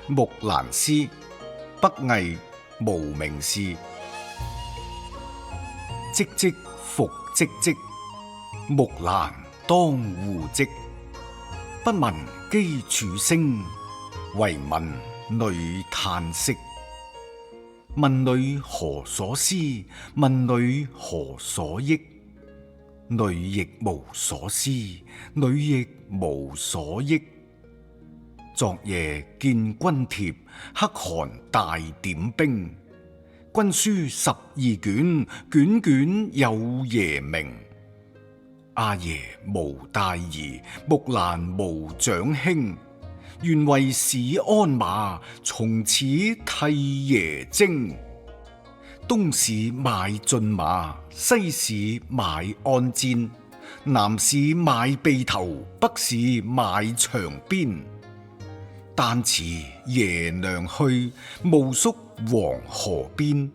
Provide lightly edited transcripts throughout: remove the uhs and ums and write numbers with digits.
木蘭詩，北魏，無名氏。唧唧復唧唧，木蘭當戶織。不聞機杼聲，惟聞女嘆息。問女何所思？問女何所憶？女亦無所思，女亦無所憶。昨夜見軍帖，可汗大點兵。軍書12卷，卷卷有爺名。阿爺無大兒，木蘭無長兄。願為市鞍馬，從此替爺征。東市買駿馬，西市買鞍韉。南市買轡頭，北市買長鞭。旦辭爺娘去，暮宿黃河邊。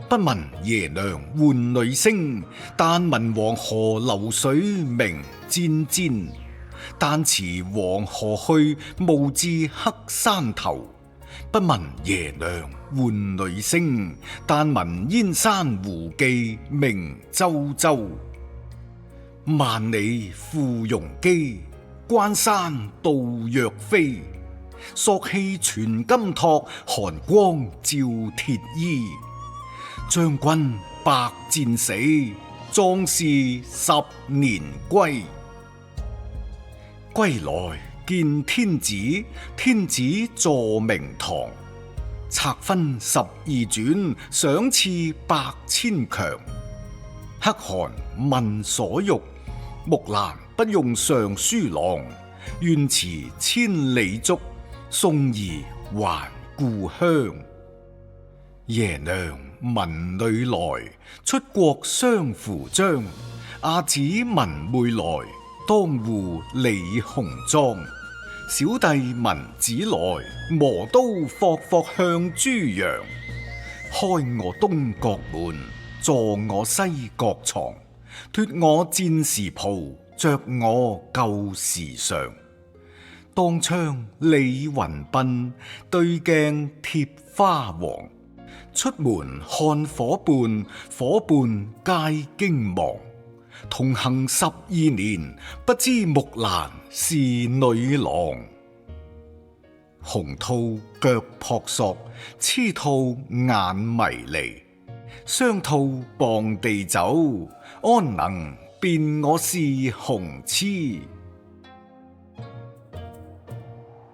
不聞爺娘喚女聲，但聞黃河流水鳴氈氈。旦辭黃河去，暮至黑山頭。不聞爺娘喚女聲，但聞燕山胡騎鳴啾啾。萬里赴戎機，關山度若飛。朔氣傳金柝，寒光照鐵衣。將軍百戰死，壯士10年歸。歸來見天子，天子坐明堂。冊分12轉，賞賜百千強。可汗問所欲，木蘭不用尚書郎。願辭千里足，送兒還故鄉。爺娘聞女來，出國相扶將。阿姊聞妹來，當戶理紅妝。小弟聞姊來，磨刀霍霍向豬羊。開我東閣門，坐我西閣床。脫我戰時袍，着我舊時裳。當窗理雲鬢，對鏡貼花黃。出門看伙伴，伙伴皆驚忙。同行12年，不知木蘭是女郎。雄兔腳撲朔，雌兔眼迷離。雙兔傍地走，安能辨我是雄雌？